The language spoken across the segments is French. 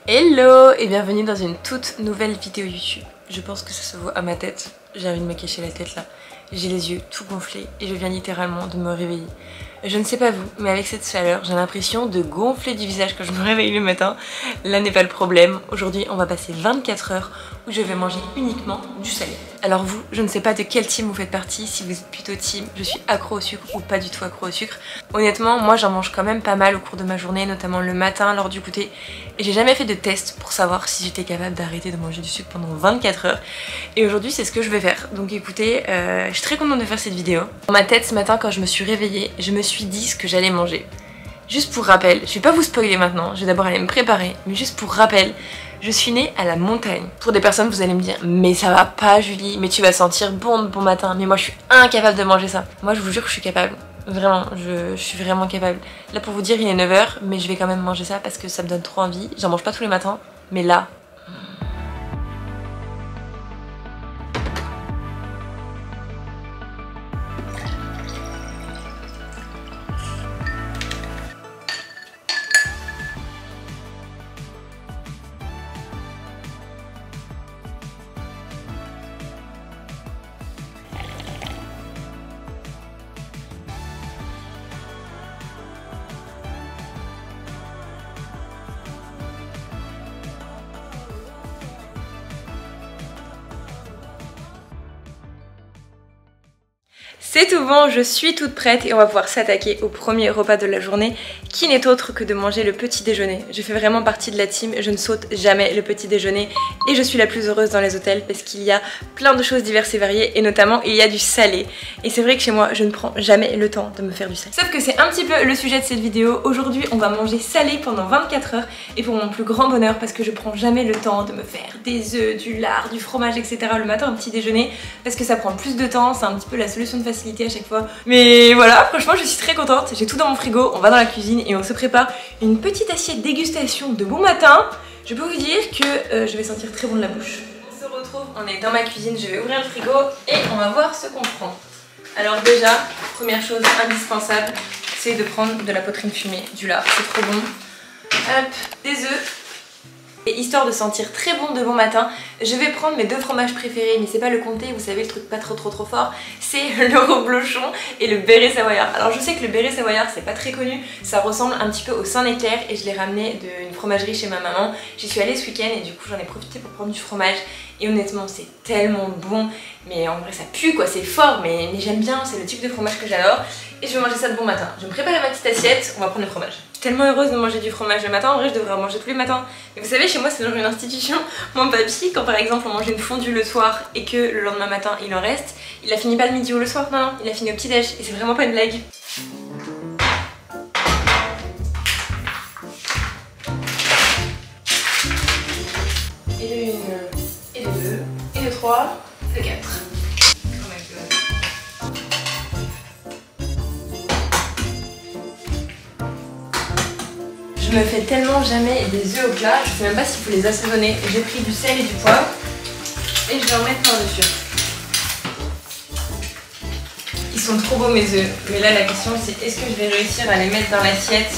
Hello et bienvenue dans une toute nouvelle vidéo YouTube. Je pense que ça se voit à ma tête, j'ai envie de me cacher la tête là. J'ai les yeux tout gonflés et je viens littéralement de me réveiller. Je ne sais pas vous, mais avec cette chaleur, j'ai l'impression de gonfler du visage quand je me réveille le matin. Là n'est pas le problème. Aujourd'hui, on va passer 24 heures où je vais manger uniquement du salé. Alors vous, je ne sais pas de quel team vous faites partie, si vous êtes plutôt team je suis accro au sucre ou pas du tout accro au sucre. Honnêtement, moi j'en mange quand même pas mal au cours de ma journée, notamment le matin lors du goûter. Et j'ai jamais fait de test pour savoir si j'étais capable d'arrêter de manger du sucre pendant 24 heures. Et aujourd'hui, c'est ce que je vais faire. Donc écoutez, je suis très contente de faire cette vidéo. Dans ma tête ce matin, quand je me suis réveillée, je me suis dit ce que j'allais manger. Juste pour rappel, je vais pas vous spoiler maintenant, je vais d'abord aller me préparer, mais juste pour rappel, je suis née à la montagne. Pour des personnes, vous allez me dire, mais ça va pas Julie, mais tu vas sentir bon de bon matin, mais moi je suis incapable de manger ça. Moi je vous jure que je suis capable, vraiment, je suis vraiment capable. Là pour vous dire, il est 9 h, mais je vais quand même manger ça parce que ça me donne trop envie. J'en mange pas tous les matins, mais là... C'est tout bon, je suis toute prête et on va pouvoir s'attaquer au premier repas de la journée qui n'est autre que de manger le petit déjeuner. Je fais vraiment partie de la team, je ne saute jamais le petit déjeuner et je suis la plus heureuse dans les hôtels parce qu'il y a plein de choses diverses et variées et notamment il y a du salé. Et c'est vrai que chez moi je ne prends jamais le temps de me faire du salé. Sauf que c'est un petit peu le sujet de cette vidéo. Aujourd'hui on va manger salé pendant 24 heures et pour mon plus grand bonheur parce que je prends jamais le temps de me faire des œufs, du lard, du fromage etc. le matin au petit déjeuner parce que ça prend plus de temps, c'est un petit peu la solution de facilité à chaque fois. Mais voilà, franchement je suis très contente, j'ai tout dans mon frigo, on va dans la cuisine et on se prépare une petite assiette dégustation de bon matin. Je peux vous dire que je vais sentir très bon de la bouche. On se retrouve, on est dans ma cuisine, je vais ouvrir le frigo et on va voir ce qu'on prend. Alors déjà, première chose indispensable, c'est de prendre de la poitrine fumée, du lard, c'est trop bon. Hop, des œufs. Et histoire de sentir très bon de bon matin, je vais prendre mes deux fromages préférés, mais c'est pas le comté, vous savez le truc pas trop fort, c'est le reblochon et le béret savoyard. Alors je sais que le béret savoyard c'est pas très connu, ça ressemble un petit peu au Saint-Néclair et je l'ai ramené d'une fromagerie chez ma maman. J'y suis allée ce week-end et du coup j'en ai profité pour prendre du fromage et honnêtement c'est tellement bon, mais en vrai ça pue quoi, c'est fort mais j'aime bien, c'est le type de fromage que j'adore et je vais manger ça de bon matin. Je me prépare ma petite assiette, on va prendre le fromage. Je suis tellement heureuse de manger du fromage le matin, en vrai je devrais en manger tous les matins. Et vous savez chez moi c'est genre une institution, mon papy quand par exemple on mange une fondue le soir et que le lendemain matin il en reste, il la finit pas le midi ou le soir, non, il a fini au petit déj et c'est vraiment pas une blague. Et de 1, et de 2, et de 3, et de 4. Je me fais tellement jamais des œufs au plat, je sais même pas s'il faut les assaisonner. J'ai pris du sel et du poivre et je vais en mettre par-dessus. Ils sont trop beaux mes œufs, mais là la question c'est est-ce que je vais réussir à les mettre dans l'assiette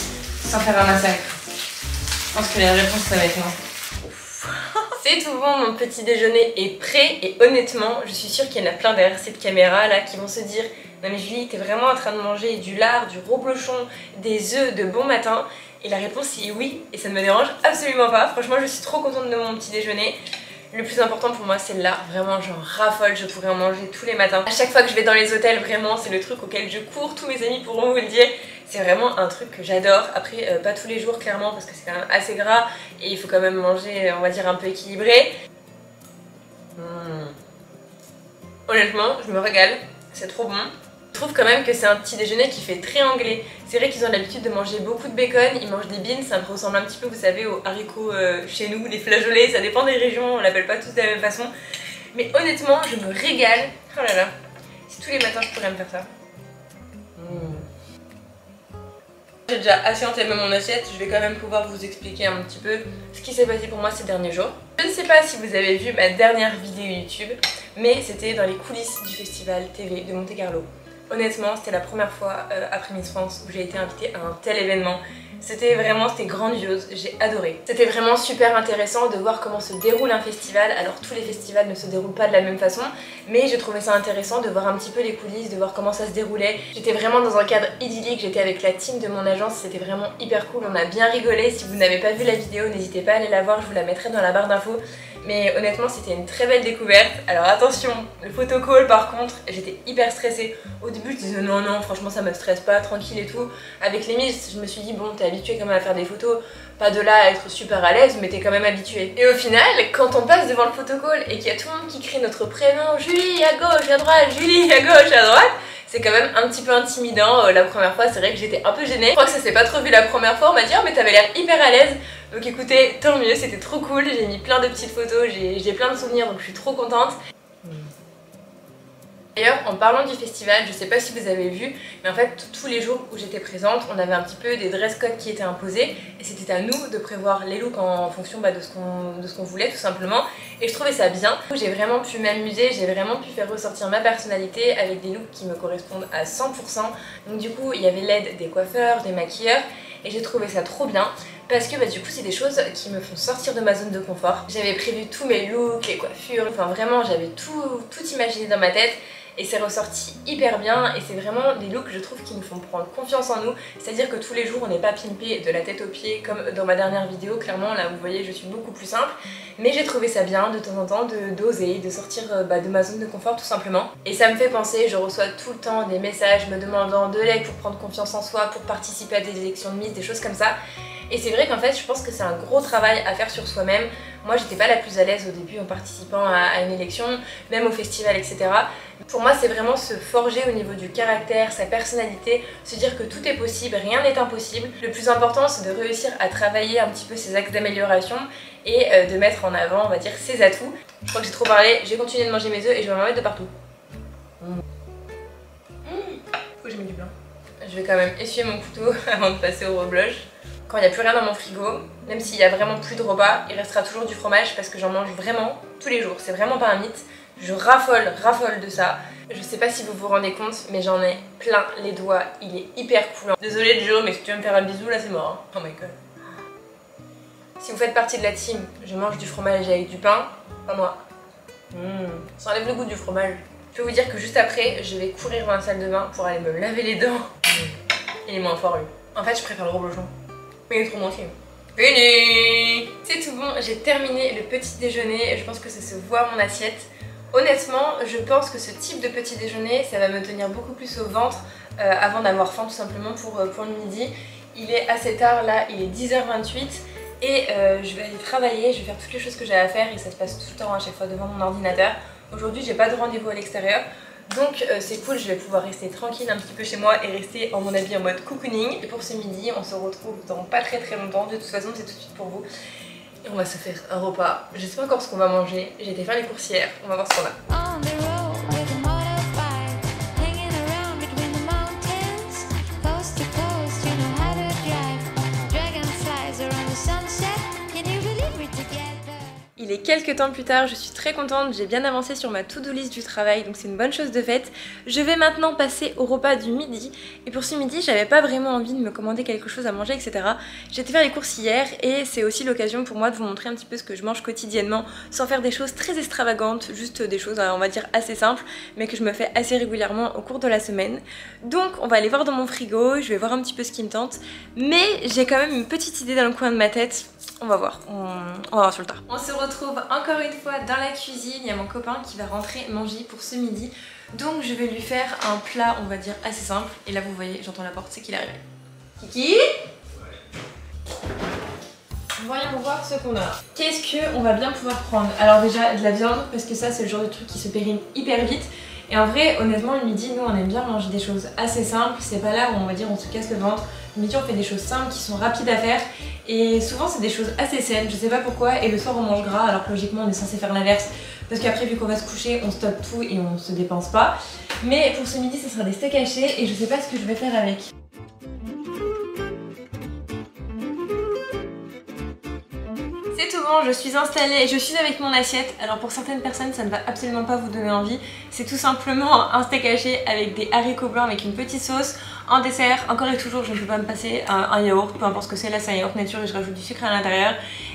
sans faire un massacre? Je pense que la réponse ça va être non. C'est tout bon, mon petit déjeuner est prêt et honnêtement je suis sûre qu'il y en a plein derrière cette caméra là qui vont se dire non mais Julie t'es vraiment en train de manger du lard, du reblochon, des œufs de bon matin. Et la réponse est oui, et ça ne me dérange absolument pas. Franchement, je suis trop contente de mon petit déjeuner. Le plus important pour moi, c'est le lard. Vraiment, j'en raffole, je pourrais en manger tous les matins. À chaque fois que je vais dans les hôtels, vraiment, c'est le truc auquel je cours. Tous mes amis pourront vous le dire. C'est vraiment un truc que j'adore. Après, pas tous les jours, clairement, parce que c'est quand même assez gras. Et il faut quand même manger, on va dire, un peu équilibré. Honnêtement, je me régale. C'est trop bon. Je trouve quand même que c'est un petit déjeuner qui fait très anglais. C'est vrai qu'ils ont l'habitude de manger beaucoup de bacon, ils mangent des beans, ça me ressemble un petit peu, vous savez, aux haricots chez nous, les flageolets, ça dépend des régions, on l'appelle pas tous de la même façon. Mais honnêtement, je me régale. Oh là là, si tous les matins je pourrais me faire ça. J'ai déjà assez entamé mon assiette, je vais quand même pouvoir vous expliquer un petit peu ce qui s'est passé pour moi ces derniers jours. Je ne sais pas si vous avez vu ma dernière vidéo YouTube, mais c'était dans les coulisses du festival TV de Monte Carlo. Honnêtement, c'était la première fois après Miss France où j'ai été invitée à un tel événement. C'était grandiose, j'ai adoré. C'était vraiment super intéressant de voir comment se déroule un festival. Alors tous les festivals ne se déroulent pas de la même façon, mais j'ai trouvé ça intéressant de voir un petit peu les coulisses, de voir comment ça se déroulait. J'étais vraiment dans un cadre idyllique, j'étais avec la team de mon agence, c'était vraiment hyper cool, on a bien rigolé. Si vous n'avez pas vu la vidéo, n'hésitez pas à aller la voir, je vous la mettrai dans la barre d'infos. Mais honnêtement c'était une très belle découverte. Alors attention, le photocall par contre, j'étais hyper stressée. Au début je disais non franchement ça me stresse pas, tranquille et tout. Avec les miss je me suis dit bon t'es habituée quand même à faire des photos, pas de là à être super à l'aise mais t'es quand même habituée. Et au final quand on passe devant le photocall et qu'il y a tout le monde qui crie notre prénom, Julie à gauche, à droite, Julie à gauche, à droite, c'est quand même un petit peu intimidant. La première fois c'est vrai que j'étais un peu gênée. Je crois que ça s'est pas trop vu la première fois, on m'a dit oh mais t'avais l'air hyper à l'aise. Donc écoutez, tant mieux, c'était trop cool, j'ai mis plein de petites photos, j'ai plein de souvenirs donc je suis trop contente. D'ailleurs, en parlant du festival, je sais pas si vous avez vu, mais en fait tous les jours où j'étais présente, on avait un petit peu des dress codes qui étaient imposés et c'était à nous de prévoir les looks en fonction de ce qu'on voulait tout simplement. Et je trouvais ça bien. J'ai vraiment pu m'amuser, j'ai vraiment pu faire ressortir ma personnalité avec des looks qui me correspondent à 100%. Donc du coup, il y avait l'aide des coiffeurs, des maquilleurs et j'ai trouvé ça trop bien. Parce que du coup c'est des choses qui me font sortir de ma zone de confort. J'avais prévu tous mes looks, les coiffures, enfin vraiment j'avais tout imaginé dans ma tête. Et c'est ressorti hyper bien et c'est vraiment des looks je trouve qui nous font prendre confiance en nous. C'est à dire que tous les jours on n'est pas pimpé de la tête aux pieds comme dans ma dernière vidéo. Clairement là vous voyez je suis beaucoup plus simple. Mais j'ai trouvé ça bien de temps en temps d'oser, de sortir de ma zone de confort tout simplement. Et ça me fait penser, je reçois tout le temps des messages me demandant de l'aide pour prendre confiance en soi, pour participer à des élections de Miss, des choses comme ça. Et c'est vrai qu'en fait je pense que c'est un gros travail à faire sur soi-même. Moi j'étais pas la plus à l'aise au début en participant à une élection, même au festival etc. Pour moi c'est vraiment se forger au niveau du caractère, sa personnalité, se dire que tout est possible, rien n'est impossible. Le plus important c'est de réussir à travailler un petit peu ses axes d'amélioration et de mettre en avant on va dire ses atouts. Je crois que j'ai trop parlé, j'ai continué de manger mes œufs et je vais m'en mettre de partout. Faut que j'ai mis du blanc. Je vais quand même essuyer mon couteau avant de passer au rebloche. Quand il n'y a plus rien dans mon frigo, même s'il n'y a vraiment plus de repas, il restera toujours du fromage parce que j'en mange vraiment tous les jours. C'est vraiment pas un mythe. Je raffole de ça. Je sais pas si vous vous rendez compte, mais j'en ai plein les doigts. Il est hyper coulant. Désolée Joe, mais si tu veux me faire un bisou, là c'est mort. Hein. Oh my god. Si vous faites partie de la team, je mange du fromage avec du pain, pas moi. Ça enlève le goût du fromage. Je peux vous dire que juste après, je vais courir dans la salle de bain pour aller me laver les dents. Il est moins fort lui. En fait, je préfère le reblochon. Mais il est trop bon film. Fini! C'est tout bon, j'ai terminé le petit déjeuner. Je pense que ça se voit à mon assiette. Honnêtement, je pense que ce type de petit déjeuner, ça va me tenir beaucoup plus au ventre avant d'avoir faim tout simplement pour le midi. Il est assez tard là, il est 10h28 et je vais aller travailler, je vais faire toutes les choses que j'ai à faire et ça se passe tout le temps à chaque fois devant mon ordinateur. Aujourd'hui, j'ai pas de rendez-vous à l'extérieur. Donc c'est cool, je vais pouvoir rester tranquille un petit peu chez moi et rester en mon avis en mode cocooning. Et pour ce midi, on se retrouve dans pas très longtemps, de toute façon c'est tout de suite pour vous. Et on va se faire un repas, je sais pas encore ce qu'on va manger, j'ai été faire les courses hier, on va voir ce qu'on a. Il est quelques temps plus tard, je suis très contente, j'ai bien avancé sur ma to-do list du travail, donc c'est une bonne chose de faite. Je vais maintenant passer au repas du midi, et pour ce midi, j'avais pas vraiment envie de me commander quelque chose à manger, etc. J'ai été faire les courses hier, et c'est aussi l'occasion pour moi de vous montrer un petit peu ce que je mange quotidiennement, sans faire des choses très extravagantes, juste des choses, on va dire, assez simples, mais que je me fais assez régulièrement au cours de la semaine. Donc on va aller voir dans mon frigo, je vais voir un petit peu ce qui me tente, mais j'ai quand même une petite idée dans le coin de ma tête. On va voir, on va voir sur le tard. On se retrouve encore une fois dans la cuisine, il y a mon copain qui va rentrer manger pour ce midi. Donc je vais lui faire un plat, on va dire, assez simple. Et là vous voyez, j'entends la porte, c'est qu'il arrive. Kiki ? Voyons voir ce qu'on a. Qu'est-ce qu'on va bien pouvoir prendre? Alors déjà de la viande, parce que ça c'est le genre de truc qui se périme hyper vite. Et en vrai, honnêtement, le midi, nous on aime bien manger des choses assez simples. C'est pas là où on va dire on se casse le ventre. Le midi on fait des choses simples qui sont rapides à faire. Et souvent c'est des choses assez saines, je sais pas pourquoi. Et le soir on mange gras alors que logiquement on est censé faire l'inverse. Parce qu'après vu qu'on va se coucher, on stocke tout et on se dépense pas. Mais pour ce midi ce sera des steaks hachés et je sais pas ce que je vais faire avec. C'est tout bon, je suis installée, je suis avec mon assiette. Alors pour certaines personnes ça ne va absolument pas vous donner envie. C'est tout simplement un steak haché avec des haricots blancs avec une petite sauce. En dessert, encore et toujours je ne peux pas me passer un yaourt, peu importe ce que c'est, là c'est un yaourt nature et je rajoute du sucre à l'intérieur.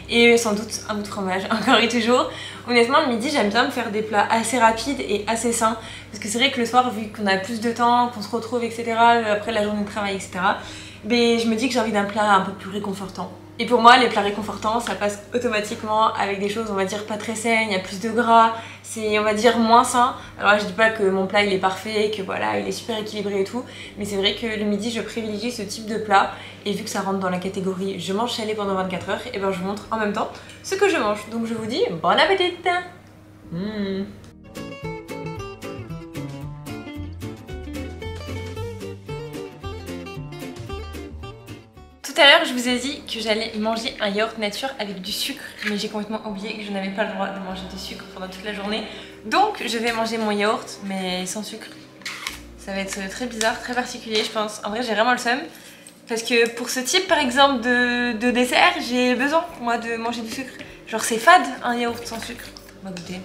Et sans doute un bout de fromage, encore et toujours. Honnêtement le midi j'aime bien me faire des plats assez rapides et assez sains. Parce que c'est vrai que le soir vu qu'on a plus de temps, qu'on se retrouve etc. Après la journée de travail etc. Mais je me dis que j'ai envie d'un plat un peu plus réconfortant. Et pour moi les plats réconfortants ça passe automatiquement avec des choses on va dire pas très saines, il y a plus de gras, c'est on va dire moins sain. Alors là, je dis pas que mon plat il est parfait, que voilà il est super équilibré et tout, mais c'est vrai que le midi je privilégie ce type de plat et vu que ça rentre dans la catégorie je mange salé pendant 24 heures, et ben je vous montre en même temps ce que je mange. Donc je vous dis bon appétit. Tout à l'heure je vous ai dit que j'allais manger un yaourt nature avec du sucre, mais j'ai complètement oublié que je n'avais pas le droit de manger du sucre pendant toute la journée. Donc je vais manger mon yaourt mais sans sucre. Ça va être très bizarre, très particulier je pense. En vrai j'ai vraiment le seum. Parce que pour ce type par exemple de dessert, j'ai besoin moi de manger du sucre. Genre c'est fade un yaourt sans sucre. On va goûter.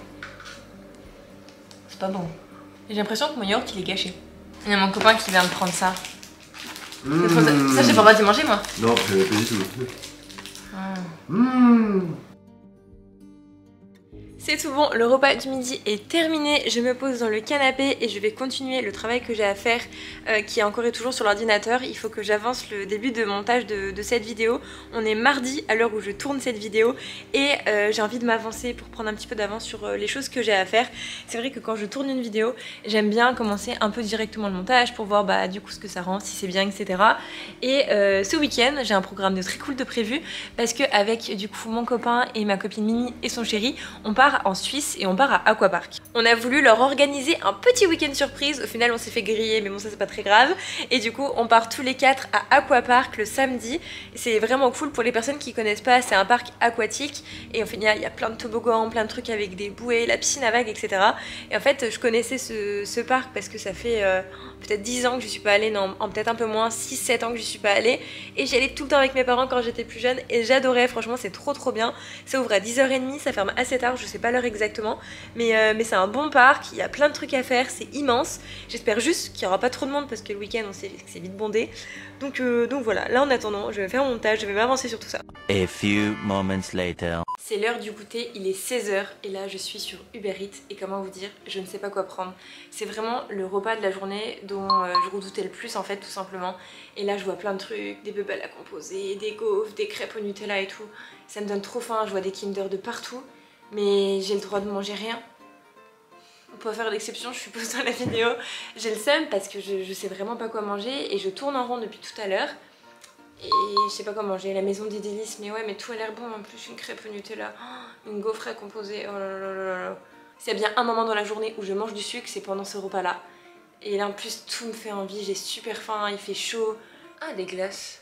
C'est pas bon. J'ai l'impression que mon yaourt il est gâché. Il y a mon copain qui vient de prendre ça. Ça j'ai pas le droit d'y manger moi. Non, pas du tout. C'est tout bon, le repas du midi est terminé, je me pose dans le canapé et je vais continuer le travail que j'ai à faire qui est encore et toujours sur l'ordinateur. Il faut que j'avance le début de montage de cette vidéo. On est mardi à l'heure où je tourne cette vidéo et j'ai envie de m'avancer pour prendre un petit peu d'avance sur les choses que j'ai à faire. C'est vrai que quand je tourne une vidéo, j'aime bien commencer un peu directement le montage pour voir bah, du coup ce que ça rend, si c'est bien, etc. Et ce week-end, j'ai un programme de très cool de prévu parce qu'avec du coup mon copain et ma copine Mini et son chéri, on part en Suisse et on part à Aquapark. On a voulu leur organiser un petit week-end surprise, au final on s'est fait griller mais bon ça c'est pas très grave. Et du coup on part tous les 4 à Aquapark le samedi. C'est vraiment cool pour les personnes qui connaissent pas, c'est un parc aquatique et au final il y a plein de toboggans, plein de trucs avec des bouées, la piscine à vagues etc. Et en fait je connaissais ce parc parce que ça fait peut-être 10 ans que je suis pas allée, non peut-être un peu moins, 6-7 ans que je suis pas allée. Et j'y allais tout le temps avec mes parents quand j'étais plus jeune et j'adorais, franchement c'est trop bien. Ça ouvre à 10h30, ça ferme assez tard, je sais pas l'heure exactement, mais c'est un bon parc, il y a plein de trucs à faire, c'est immense. J'espère juste qu'il n'y aura pas trop de monde parce que le week-end on sait que c'est vite bondé. Donc voilà, là en attendant je vais faire mon montage, je vais m'avancer sur tout ça. A few moments later. C'est l'heure du goûter, il est 16h et là je suis sur Uber Eats et comment vous dire, je ne sais pas quoi prendre. C'est vraiment le repas de la journée dont je redoutais le plus en fait tout simplement. Et là je vois plein de trucs, des bubbles à composer, des gaufres, des crêpes au Nutella et tout. Ça me donne trop faim, je vois des Kinder de partout. Mais j'ai le droit de manger rien. On peut faire l'exception, je suppose, dans la vidéo. J'ai le seum parce que je sais vraiment pas quoi manger et je tourne en rond depuis tout à l'heure. Et je sais pas quoi manger. La maison des délices, mais ouais, mais tout a l'air bon. En plus, une crêpe au Nutella, une gaufre à composer. Oh là là là là. S'il y a bien un moment dans la journée où je mange du sucre, c'est pendant ce repas-là. Et là, en plus, tout me fait envie. J'ai super faim, il fait chaud. Ah, des glaces.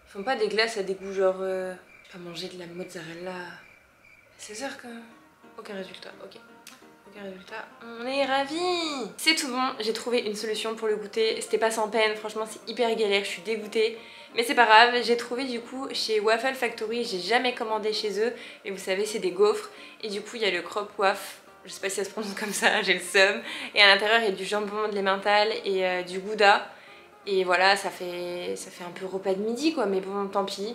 Ils font pas des glaces à des goûts genre... Pas manger de la mozzarella... 16h quand même. Aucun résultat, ok. Aucun résultat, on est ravis. C'est tout bon, j'ai trouvé une solution pour le goûter. C'était pas sans peine, franchement c'est hyper galère, je suis dégoûtée. Mais c'est pas grave, j'ai trouvé du coup chez Waffle Factory, j'ai jamais commandé chez eux. Mais vous savez c'est des gaufres. Et du coup il y a le Crop Waff, je sais pas si ça se prononce comme ça, j'ai le seum. Et à l'intérieur il y a du jambon, de l'emmental et du gouda. Et voilà, ça fait un peu repas de midi quoi, mais bon tant pis.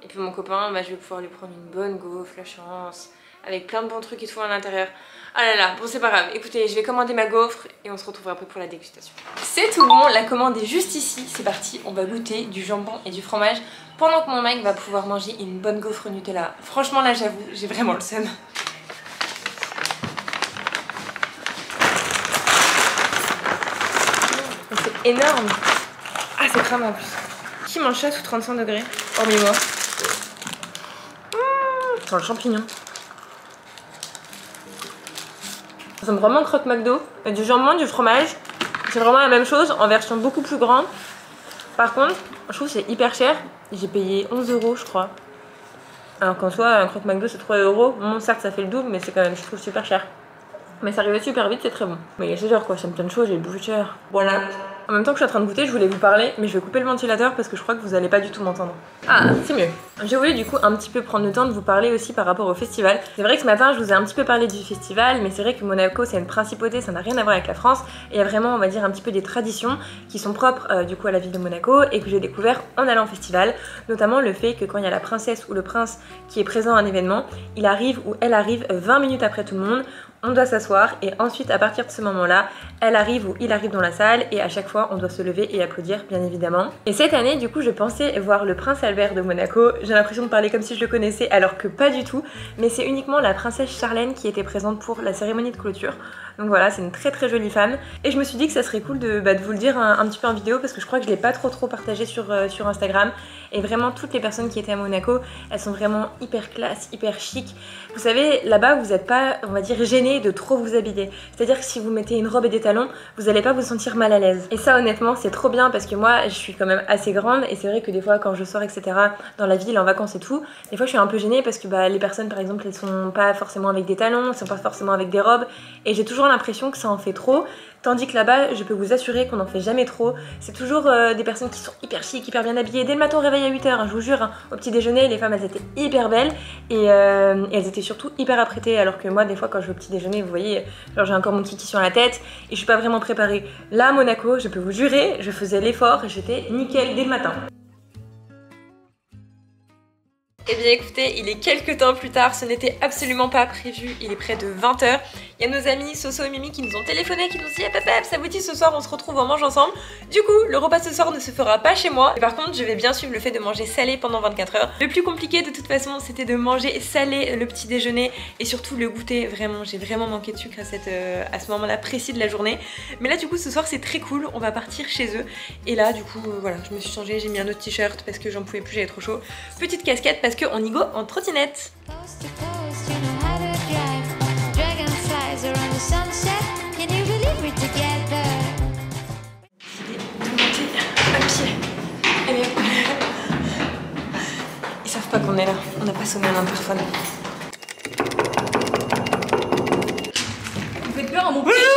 Et puis mon copain, bah, je vais pouvoir lui prendre une bonne gaufre, la chance, avec plein de bons trucs et tout à l'intérieur. Ah là là, bon c'est pas grave, écoutez, je vais commander ma gaufre et on se retrouvera après pour la dégustation. C'est tout bon, la commande est juste ici, c'est parti, on va goûter du jambon et du fromage pendant que mon mec va pouvoir manger une bonne gaufre Nutella. Franchement là j'avoue, j'ai vraiment le seum. C'est énorme. Ah c'est cramant en plus. Qui mange ça sous 35 degrés? Hormis moi. Sur le champignon. Ça ressemble vraiment croque McDo. Il y a du jambon, du fromage. C'est vraiment la même chose en version beaucoup plus grande. Par contre, je trouve que c'est hyper cher. J'ai payé 11 € je crois. Alors qu'en soi, un croque McDo c'est 3 €. Bon, certes ça fait le double, mais c'est quand même, je trouve, super cher. Mais ça arrivait super vite, c'est très bon. Mais il est 16h quoi, ça me donne chaud, j'ai le bouffé cher. Voilà. En même temps que je suis en train de goûter, je voulais vous parler, mais je vais couper le ventilateur parce que je crois que vous allez pas du tout m'entendre. Ah, c'est mieux. J'ai voulu du coup un petit peu prendre le temps de vous parler aussi par rapport au festival. C'est vrai que ce matin, je vous ai un petit peu parlé du festival, mais c'est vrai que Monaco, c'est une principauté, ça n'a rien à voir avec la France. Et il y a vraiment, on va dire, un petit peu des traditions qui sont propres du coup à la ville de Monaco et que j'ai découvert en allant au festival. Notamment le fait que quand il y a la princesse ou le prince qui est présent à un événement, il arrive ou elle arrive 20 minutes après tout le monde. On doit s'asseoir et ensuite à partir de ce moment-là, elle arrive ou il arrive dans la salle et à chaque fois on doit se lever et applaudir bien évidemment. Et cette année du coup je pensais voir le prince Albert de Monaco, j'ai l'impression de parler comme si je le connaissais alors que pas du tout, mais c'est uniquement la princesse Charlène qui était présente pour la cérémonie de clôture. Donc voilà, c'est une très jolie femme et je me suis dit que ça serait cool de vous le dire un petit peu en vidéo parce que je crois que je l'ai pas trop partagé sur Instagram. Et vraiment toutes les personnes qui étaient à Monaco, elles sont vraiment hyper classe, hyper chic. Vous savez, là-bas vous n'êtes pas, on va dire, gêné de trop vous habiller. C'est-à-dire que si vous mettez une robe et des talons, vous n'allez pas vous sentir mal à l'aise. Et ça honnêtement c'est trop bien parce que moi je suis quand même assez grande et c'est vrai que des fois quand je sors etc dans la ville en vacances et tout, des fois je suis un peu gênée parce que les personnes par exemple elles sont pas forcément avec des talons, elles sont pas forcément avec des robes et j'ai toujours l'impression que ça en fait trop. Tandis que là-bas, je peux vous assurer qu'on n'en fait jamais trop. C'est toujours des personnes qui sont hyper chic, hyper bien habillées. Dès le matin au réveil à 8h, hein, je vous jure, hein, au petit déjeuner, les femmes elles étaient hyper belles et elles étaient surtout hyper apprêtées. Alors que moi, des fois, quand je vais au petit déjeuner, vous voyez, genre j'ai encore mon kiki sur la tête et je suis pas vraiment préparée. Là, à Monaco, je peux vous jurer, je faisais l'effort et j'étais nickel dès le matin. Eh bien écoutez, il est quelques temps plus tard, ce n'était absolument pas prévu, il est près de 20 h. Il y a nos amis Soso et Mimi qui nous ont téléphoné, qui nous ont dit « ça vous dit ce soir on se retrouve, on mange ensemble ». Du coup, le repas ce soir ne se fera pas chez moi. Et par contre, je vais bien suivre le fait de manger salé pendant 24 h. Le plus compliqué de toute façon, c'était de manger salé le petit déjeuner et surtout le goûter. Vraiment, j'ai vraiment manqué de sucre à ce moment-là précis de la journée. Mais là du coup, ce soir c'est très cool, on va partir chez eux. Et là du coup, voilà, je me suis changée, j'ai mis un autre t-shirt parce que j'en pouvais plus, j'avais trop chaud. Petite casquette parce qu'on y go en trottinette. Ils savent pas qu'on est là, on n'a pas sonné un interphone. Vous faites peur à mon petit chien.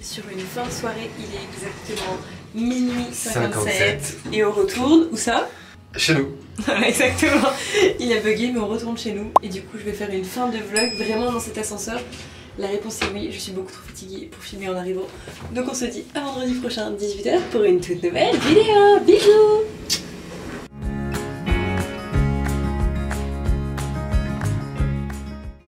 Sur une fin de soirée, il est exactement minuit 57 et on retourne, où ça? Chez nous. Exactement, il a bugué mais on retourne chez nous et du coup je vais faire une fin de vlog vraiment dans cet ascenseur. La réponse est oui, je suis beaucoup trop fatiguée pour filmer en arrivant. Donc on se dit à vendredi prochain 18 h pour une toute nouvelle vidéo. Bisous.